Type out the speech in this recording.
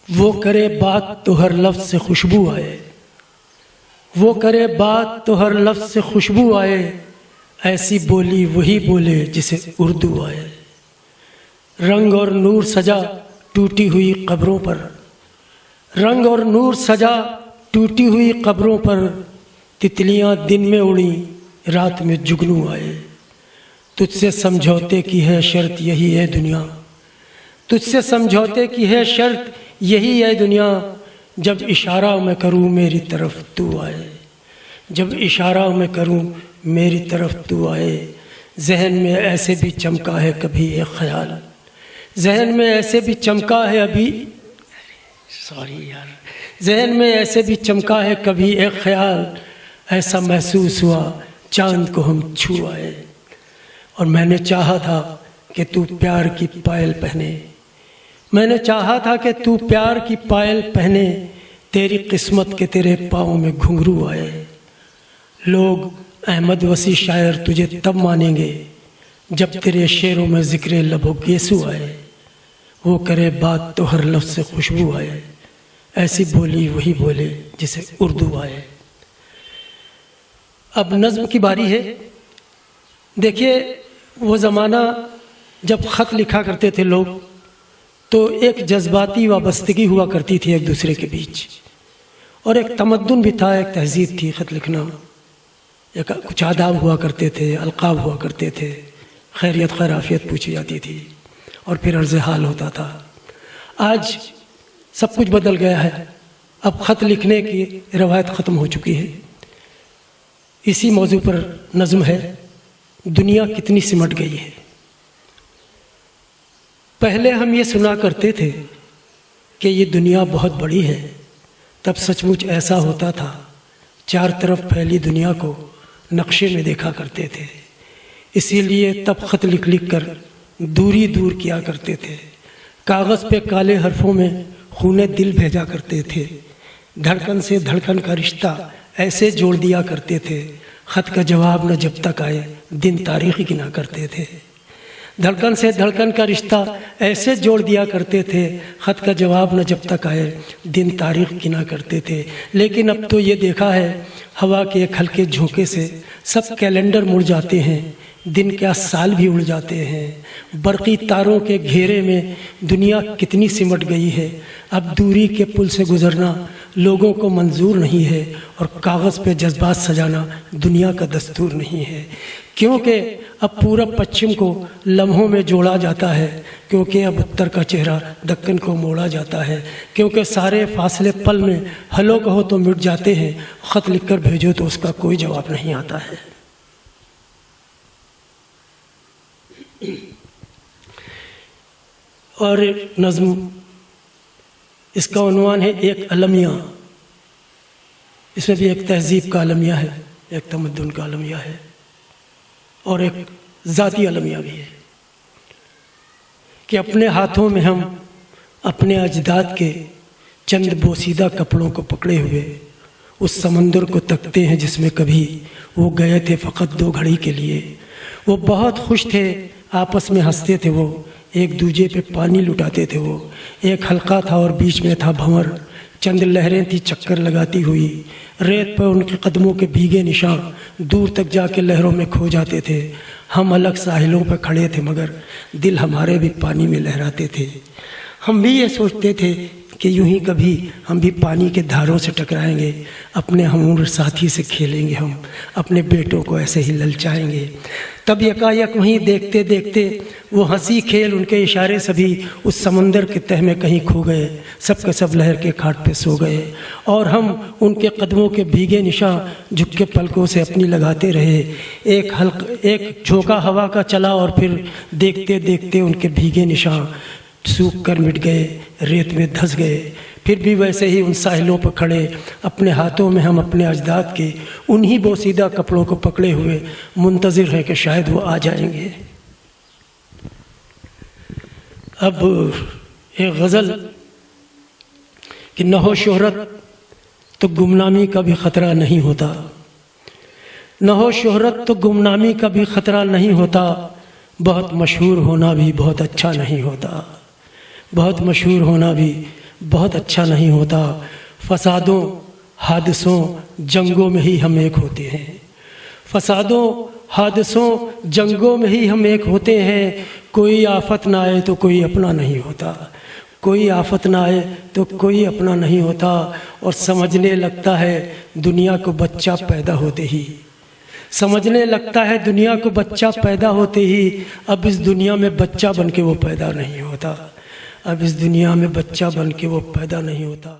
وہ کرے بات تو ہر لفظ سے خوشبو آئے، وہ کرے بات تو ہر لفظ سے خوشبو آئے، ایسی بولی وہی بولے جسے اردو آئے۔ رنگ اور نور سجا ٹوٹی ہوئی قبروں پر، رنگ اور نور سجا ٹوٹی ہوئی قبروں پر، تتلیاں دن میں اڑیں رات میں جگنو آئے۔ تجھ سے سمجھوتے کی ہے شرط یہی ہے دنیا، تجھ سے سمجھوتے کی ہے شرط یہی ہے دنیا، جب اشارہ میں کروں میری طرف تو آئے، جب اشارہ میں کروں میری طرف تو آئے۔ ذہن میں ایسے بھی چمکا ہے کبھی ایک خیال، ذہن میں ایسے بھی چمکا ہے ذہن میں ایسے بھی چمکا ہے کبھی ایک خیال، ایسا محسوس ہوا چاند کو ہم چھو آئے۔ اور میں نے چاہا تھا کہ تو پیار کی پائل پہنے، میں نے چاہا تھا کہ تو پیار کی پائل پہنے، تیری قسمت کے تیرے پاؤں میں گھنگرو آئے۔ لوگ احمد وسیع شاعر تجھے تب مانیں گے جب تیرے شعروں میں ذکر لب و گیسو آئے۔ وہ کرے بات تو ہر لفظ سے خوشبو آئے، ایسی بولی وہی بولے جسے اردو آئے۔ اب نظم کی باری ہے۔ دیکھیے وہ زمانہ جب خط لکھا کرتے تھے لوگ تو ایک جذباتی وابستگی ہوا کرتی تھی ایک دوسرے کے بیچ، اور ایک تمدن بھی تھا، ایک تہذیب تھی خط لکھنا، ایک کچھ آداب ہوا کرتے تھے، القاب ہوا کرتے تھے، خیریت خیر عافیت پوچھی جاتی تھی اور پھر عرض حال ہوتا تھا۔ آج سب کچھ بدل گیا ہے، اب خط لکھنے کی روایت ختم ہو چکی ہے۔ اسی موضوع پر نظم ہے، دنیا کتنی سمٹ گئی ہے۔ پہلے ہم یہ سنا کرتے تھے کہ یہ دنیا بہت بڑی ہے، تب سچ مچ ایسا ہوتا تھا، چار طرف پھیلی دنیا کو نقشے میں دیکھا کرتے تھے، اسی لیے تب خط لکھ لکھ کر دوری دور کیا کرتے تھے، کاغذ پہ کالے حرفوں میں خون دل بھیجا کرتے تھے، دھڑکن سے دھڑکن کا رشتہ ایسے جوڑ دیا کرتے تھے، خط کا جواب نہ جب تک آئے دن تاریخی گنا کرتے تھے، دھڑکن سے دھڑکن کا رشتہ ایسے جوڑ دیا کرتے تھے، خط کا جواب نہ جب تک آئے دن تاریخ گنا کرتے تھے۔ لیکن اب تو یہ دیکھا ہے ہوا کے ایک ہلکے جھونکے سے سب کیلنڈر مڑ جاتے ہیں، دن کیا سال بھی اڑ جاتے ہیں۔ برقی تاروں کے گھیرے میں دنیا کتنی سمٹ گئی ہے، اب دوری کے پل سے گزرنا لوگوں کو منظور نہیں ہے، اور کاغذ پہ جذبات سجانا دنیا کا دستور نہیں ہے، کیونکہ اب پورب پچھم کو لمحوں میں جوڑا جاتا ہے، کیونکہ اب اتر کا چہرہ دکن کو موڑا جاتا ہے، کیونکہ سارے فاصلے پل میں ہلو کہو تو مٹ جاتے ہیں، خط لکھ کر بھیجو تو اس کا کوئی جواب نہیں آتا ہے۔ اور نظم اس کا عنوان ہے ایک المیہ، اس میں بھی ایک تہذیب کا المیہ ہے، ایک تمدن کا المیہ ہے، اور ایک ذاتی المیہ بھی ہے کہ اپنے ہاتھوں میں ہم اپنے اجداد کے چند بوسیدہ کپڑوں کو پکڑے ہوئے اس سمندر کو تکتے ہیں جس میں کبھی وہ گئے تھے فقط 2 گھڑی کے لیے۔ وہ بہت خوش تھے، آپس میں ہنستے تھے، وہ ایک دوجے پہ پانی لٹاتے تھے، وہ ایک حلقہ تھا اور بیچ میں تھا بھنور، چند لہریں تھی چکر لگاتی ہوئی، ریت پر ان کے قدموں کے بھیگے نشان دور تک جا کے لہروں میں کھو جاتے تھے۔ ہم الگ ساحلوں پہ کھڑے تھے مگر دل ہمارے بھی پانی میں لہراتے تھے۔ ہم بھی یہ سوچتے تھے کہ یوں ہی کبھی ہم بھی پانی کے دھاروں سے ٹکرائیں گے، اپنے ہم عمر ساتھی سے کھیلیں گے، ہم اپنے بیٹوں کو ایسے ہی للچائیں گے۔ تب یکایک وہیں دیکھتے دیکھتے وہ ہنسی کھیل ان کے اشارے سبھی اس سمندر کے تہ میں کہیں کھو گئے، سب کے سب لہر کے کھاٹ پہ سو گئے، اور ہم ان کے قدموں کے بھیگے نشاں جھک کے پلکوں سے اپنی لگاتے رہے۔ ایک جھونکا ہوا کا چلا اور پھر دیکھتے دیکھتے ان کے بھیگے نشاں سوکھ کر مٹ گئے، ریت میں دھس گئے۔ پھر بھی ویسے ہی ان ساحلوں پر کھڑے اپنے ہاتھوں میں ہم اپنے اجداد کے انہی بوسیدہ کپڑوں کو پکڑے ہوئے منتظر ہیں کہ شاید وہ آ جائیں گے۔ اب ایک غزل کہ نہ ہو شہرت تو گمنامی کا بھی خطرہ نہیں ہوتا، نہ ہو شہرت تو گمنامی کا بھی خطرہ نہیں ہوتا، بہت مشہور ہونا بھی بہت اچھا نہیں ہوتا، بہت مشہور ہونا بھی بہت اچھا نہیں ہوتا. فسادوں حادثوں جنگوں میں ہی ہم ایک ہوتے ہیں. فسادوں حادثوں جنگوں میں ہی ہم ایک ہوتے ہیں. کوئی آفت نہ آئے تو کوئی اپنا نہیں ہوتا. کوئی آفت نہ آئے تو کوئی اپنا نہیں ہوتا. اور سمجھنے لگتا ہے دنیا کو بچہ پیدا ہوتے ہی. سمجھنے لگتا ہے دنیا کو بچہ پیدا ہوتے ہی. اب اس دنیا میں بچہ بن کے وہ پیدا نہیں ہوتا. اب اس دنیا میں بچہ بن کے وہ پیدا نہیں ہوتا.